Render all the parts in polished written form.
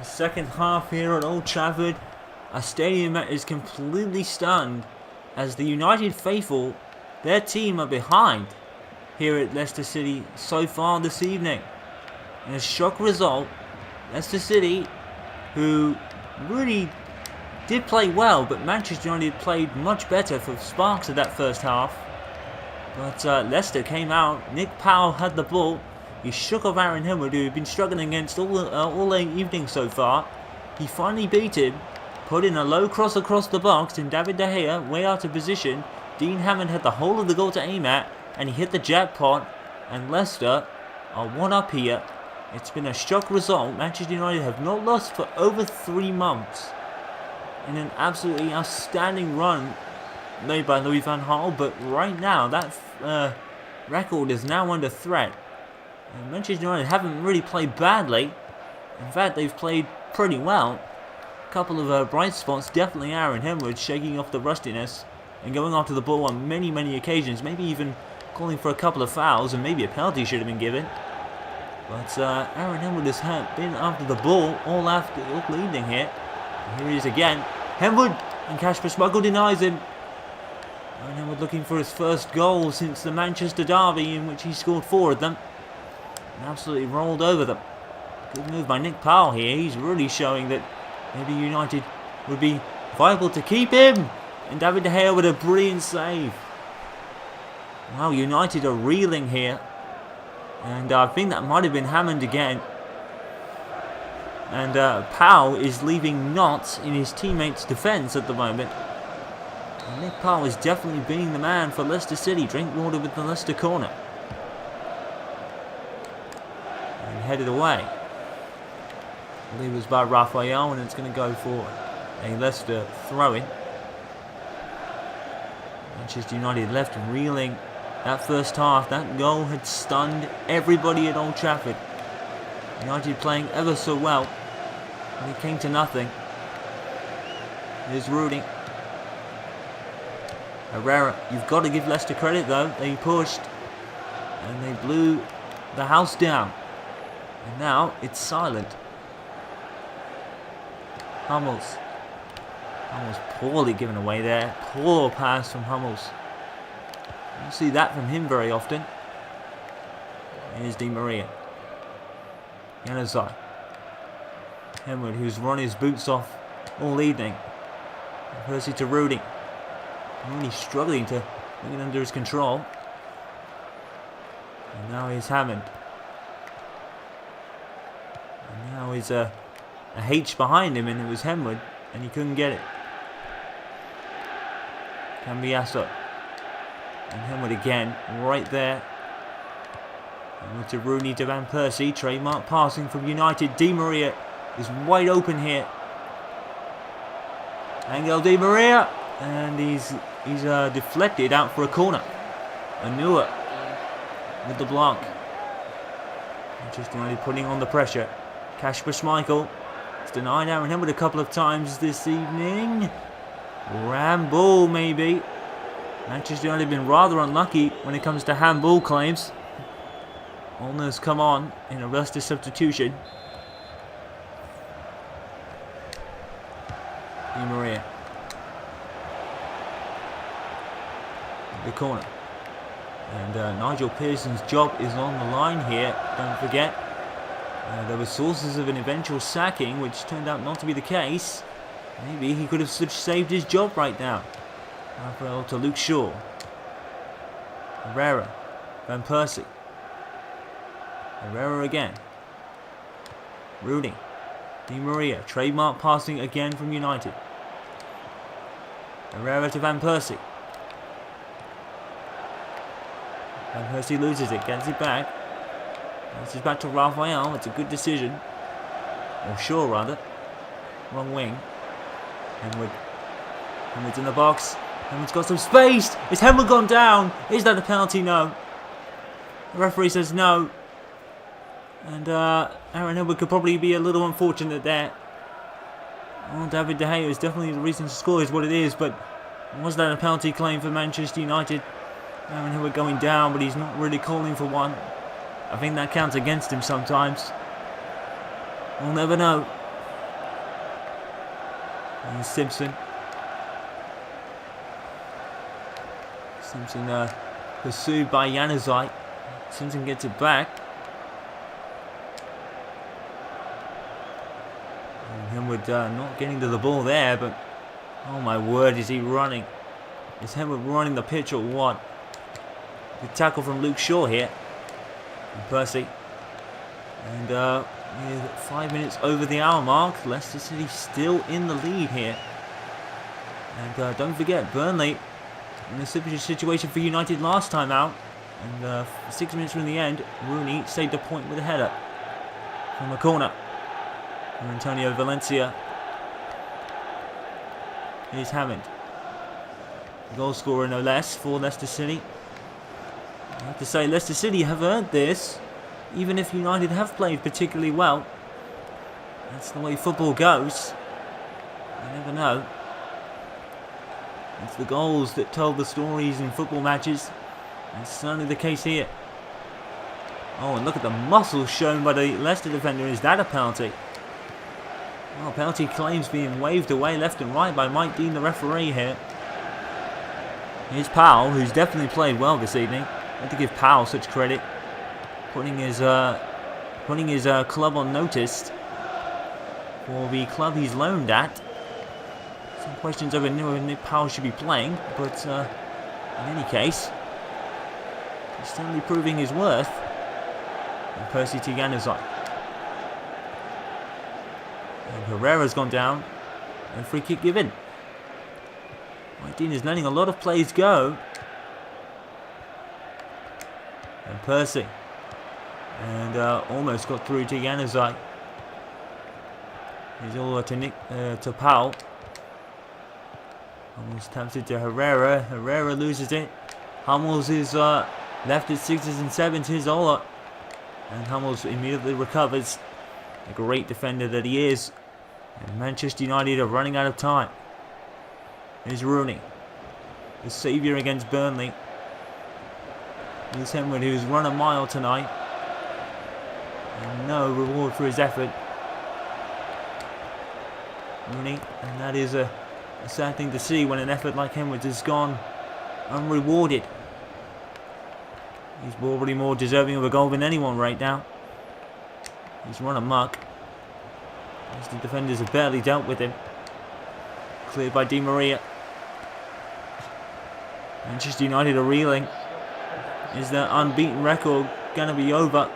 The second half here at Old Trafford. A stadium that is completely stunned as the United faithful, their team, are behind here at Leicester City so far this evening. In a shock result, Leicester City, who really did play well, but Manchester United played much better for sparks of that first half. But Leicester came out. Nick Powell had the ball. He shook off Aaron Henwood, who had been struggling against all evening so far. He finally beat him, put in a low cross across the box, and David De Gea, way out of position. Dean Hammond had the whole of the goal to aim at, and he hit the jackpot, and Leicester are one up here. It's been a shock result. Manchester United have not lost for over 3 months in an absolutely outstanding run made by Louis Van Gaal, but right now that record is now under threat. And Manchester United haven't really played badly. In fact, they've played pretty well. A couple of bright spots, definitely Aaron Henwood shaking off the rustiness and going after the ball on many occasions, maybe even calling for a couple of fouls, and maybe a penalty should have been given. But Aaron Henwood has been after the ball all evening here. And here he is again. Henwood, and Kasper Schmeichel denies him. Aaron Henwood looking for his first goal since the Manchester derby, in which he scored 4 of them and absolutely rolled over them. Good move by Nick Powell here. He's really showing that maybe United would be viable to keep him. And David De Gea with a brilliant save. Wow, United are reeling here. And I think that might have been Hammond again. And Powell is leaving knots in his teammates' defence at the moment. And Nick Powell is definitely being the man for Leicester City. Drink water with the Leicester corner. And headed away. I believe it was by Raphael, and it's going to go for a Leicester throw-in. Manchester United left reeling. That first half, that goal had stunned everybody at Old Trafford. United playing ever so well, and it came to nothing. Here's Rudy. Herrera, you've got to give Leicester credit though. They pushed, and they blew the house down. And now it's silent. Hummels. Hummels poorly given away there. Poor pass from Hummels. You don't see that from him very often. Here's Di Maria. Januzaj. Henwood, who's run his boots off all evening. Percy to Rudy. Really struggling to bring it under his control. And now here's Hammond. And now he's a H behind him, and it was Henwood, and he couldn't get it. Cambiasso. And Henwood again, right there. And to Rooney to Van Persie. Trademark passing from United. Di Maria is wide open here. Angel Di Maria. And he's deflected out for a corner. Anua with the block. Manchester United putting on the pressure. Kasper Schmeichel. It's denied Aaron Henwood a couple of times this evening. Handball maybe. Manchester United have been rather unlucky when it comes to handball claims. Almost come on in a Leicester substitution. Di Maria. The corner. And Nigel Pearson's job is on the line here. Don't forget. There were sources of an eventual sacking, which turned out not to be the case. Maybe he could have saved his job right now. Raphael to Luke Shaw. Herrera. Van Persie. Herrera again. Rudy. Di Maria. Trademark passing again from United. Herrera to Van Persie. Van Persie loses it. Gets it back. This is back to Raphael. It's a good decision. Or Shaw rather. Wrong wing. Henwood's in the box. Henwood's got some space. Is Henwood gone down? Is that a penalty? No. The referee says no. And Aaron Henwood could probably be a little unfortunate there. Well, David De Gea is definitely the reason to score is what it is. But was that a penalty claim for Manchester United? Aaron Henwood going down, but he's not really calling for one. I think that counts against him sometimes. We'll never know. And Simpson. Simpson pursued by Januzaj. Simpson gets it back. And Henwood not getting to the ball there, but oh my word, is he running? Is Henwood running the pitch or what? Good tackle from Luke Shaw here. And Percy. And with 5 minutes over the hour mark, Leicester City still in the lead here. And don't forget, Burnley in a similar situation for United last time out. And 6 minutes from the end, Rooney saved a point with a header from a corner. And Antonio Valencia is Hammond. Goal scorer no less for Leicester City. I have to say, Leicester City have earned this, even if United have played particularly well. That's the way football goes. You never know. It's the goals that tell the stories in football matches. That's certainly the case here. Oh, and look at the muscle shown by the Leicester defender. Is that a penalty? Well, penalty claims being waved away left and right by Mike Dean, the referee here. Here's Powell, who's definitely played well this evening. I have to give Powell such credit, putting his club on notice for the club he's loaned at. Some questions over whether Nick Powell should be playing, but in any case, he's certainly proving his worth. And Percy to Januzaj. And Herrera's gone down, and free kick given. Mike Dean is letting a lot of plays go. And Percy. And almost got through to Januzaj. He's all to Powell. Almost taps it to Herrera. Herrera loses it. Hummels is left at 6s and 7s. Here's Ola. And Hummels immediately recovers. A great defender that he is. And Manchester United are running out of time. Here's Rooney, the saviour against Burnley. Here's Henwood, who's run a mile tonight. And no reward for his effort. Rooney, and that is a sad thing to see when an effort like Henwood's has gone unrewarded. He's already more deserving of a goal than anyone right now. He's run amok. As the defenders have barely dealt with him. Cleared by Di Maria. Manchester United are reeling. Is their unbeaten record going to be over?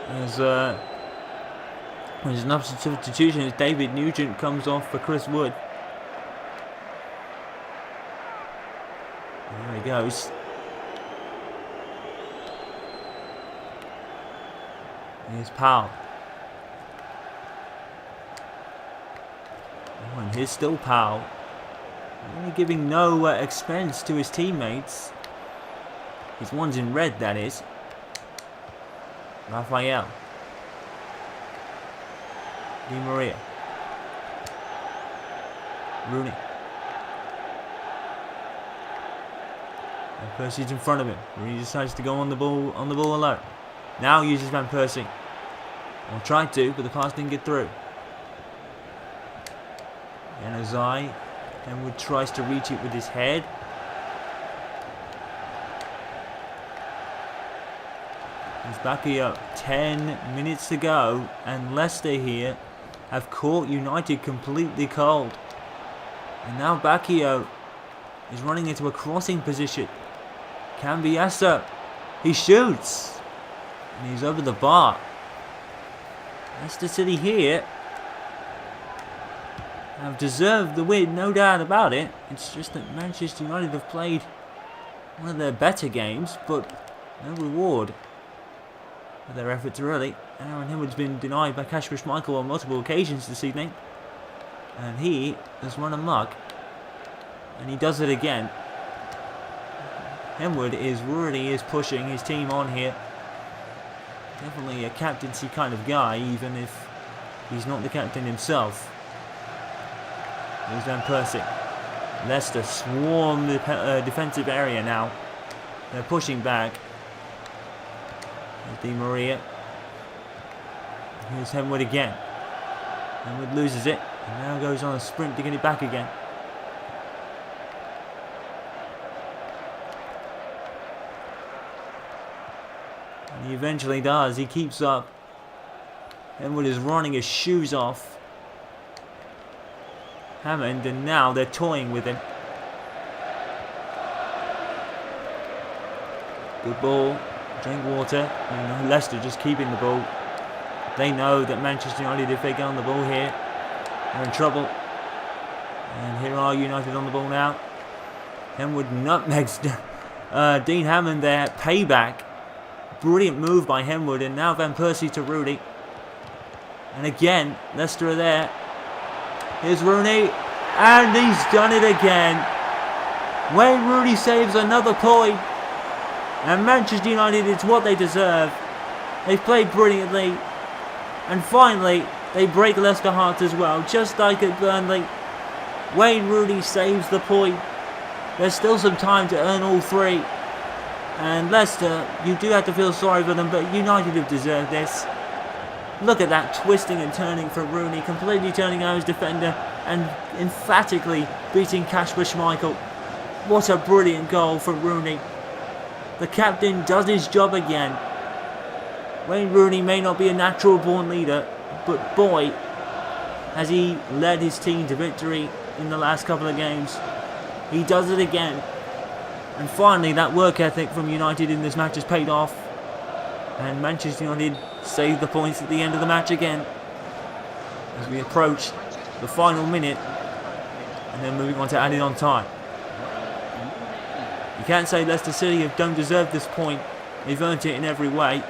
As there's an substitution as David Nugent comes off for Chris Wood. There he goes. Here's Powell. Oh, and here's still Powell. Really giving no expense to his teammates. His one's in red, that is. Raphael. Di Maria. Rooney. And Percy's in front of him. Rooney decides to go on the ball alone. Now uses Van Persie. Or tried to, but the pass didn't get through. Januzaj. Henwood tries to reach it with his head. He's back here. 10 minutes to go. And Leicester here have caught United completely cold. And now Bacchio is running into a crossing position. Cambiasso. He shoots. And he's over the bar. Leicester City here have deserved the win, no doubt about it. It's just that Manchester United have played one of their better games, but no reward for their efforts really. Aaron Henwood's been denied by Kasper Schmeichel on multiple occasions this evening. And he has run amok. And he does it again. Henwood really is pushing his team on here. Definitely a captaincy kind of guy, even if he's not the captain himself. Here's Van Persie. Leicester swarm the defensive area now. They're pushing back. Here's Di Maria. Here's Henwood again. Henwood loses it. And now goes on a sprint to get it back again. And he eventually does. He keeps up. Hammond is running his shoes off. Hammond, and now they're toying with him. Good ball. Drink water. Leicester just keeping the ball. They know that Manchester United, if they get on the ball here, they're in trouble. And here are United on the ball now. Henwood nutmegs Dean Hammond there. Payback. Brilliant move by Henwood. And now Van Persie to Rooney. And again, Leicester are there. Here's Rooney. And he's done it again. Wayne Rooney saves another point. And Manchester United, it's what they deserve. They've played brilliantly. And finally, they break Leicester hearts as well. Just like at Burnley. Wayne Rooney saves the point. There's still some time to earn all three. And Leicester, you do have to feel sorry for them, but United have deserved this. Look at that twisting and turning for Rooney, completely turning out his defender and emphatically beating Kasper Schmeichel. What a brilliant goal for Rooney. The captain does his job again. Wayne Rooney may not be a natural born leader, but boy, has he led his team to victory in the last couple of games. He does it again. And finally, that work ethic from United in this match has paid off. And Manchester United saved the points at the end of the match again. As we approach the final minute. And then moving on to added on time. You can't say Leicester City don't deserve this point. They've earned it in every way.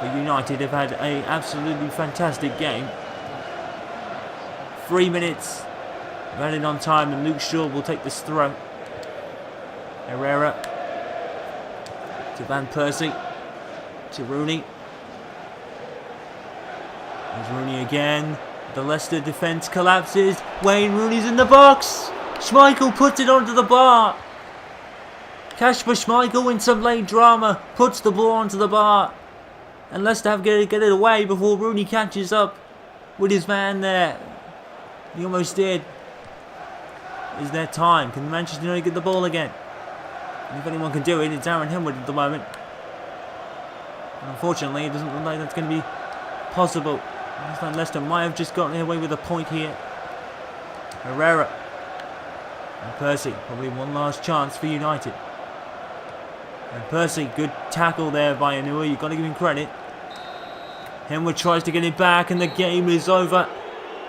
But United have had an absolutely fantastic game. 3 minutes of added on time, and Luke Shaw will take this throw. Herrera to Van Persie to Rooney. There's Rooney again. The Leicester defence collapses. Wayne Rooney's in the box. Schmeichel puts it onto the bar. Kasper Schmeichel in some late drama puts the ball onto the bar. And Leicester have to get it away before Rooney catches up with his man there. He almost did. Is there time? Can Manchester United get the ball again? And if anyone can do it, it's Aaron Henwood at the moment. And unfortunately, it doesn't look like that's going to be possible. Looks like Leicester might have just gotten away with a point here. Herrera and Persie, probably one last chance for United. And Persie, good tackle there by Anua. You've got to give him credit. Henwood tries to get it back, and the game is over.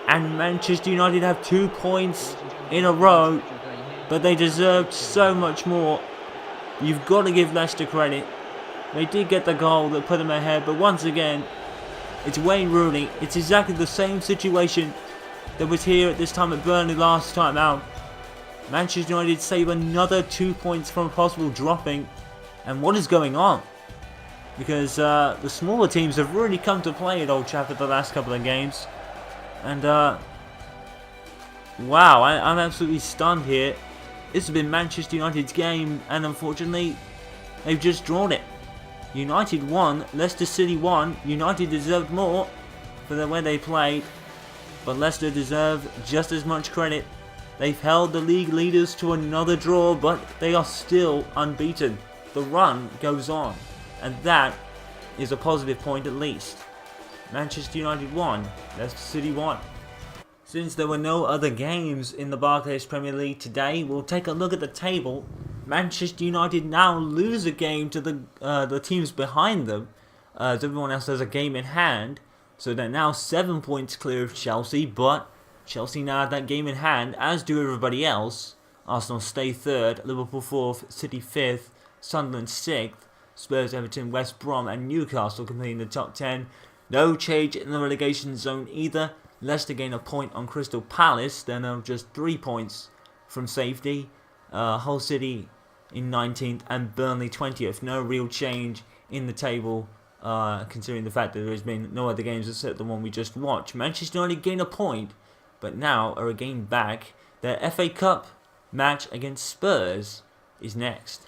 And Manchester United have 2 points in a row, but they deserved so much more. You've got to give Leicester credit. They did get the goal that put them ahead, but once again, it's Wayne Rooney. It's exactly the same situation that was here at this time at Burnley last time out. Manchester United save another 2 points from possible dropping. And what is going on? Because the smaller teams have really come to play at Old Trafford the last couple of games. And wow, I'm absolutely stunned here. This has been Manchester United's game, and unfortunately, they've just drawn it. United won, Leicester City won. United deserved more for the way they played, but Leicester deserve just as much credit. They've held the league leaders to another draw, but they are still unbeaten. The run goes on, and that is a positive point at least. Manchester United won, Leicester City won. Since there were no other games in the Barclays Premier League today, we'll take a look at the table. Manchester United now lose a game to the teams behind them, as everyone else has a game in hand. So they're now 7 points clear of Chelsea, but Chelsea now have that game in hand, as do everybody else. Arsenal stay 3rd, Liverpool 4th, City 5th, Sunderland 6th, Spurs, Everton, West Brom and Newcastle completing the top 10. No change in the relegation zone either. Leicester gain a point on Crystal Palace. They're now just 3 points from safety. Hull City in 19th and Burnley 20th. No real change in the table, considering the fact that there has been no other games except the one we just watched. Manchester United gain a point, but now are a game back. Their FA Cup match against Spurs is next.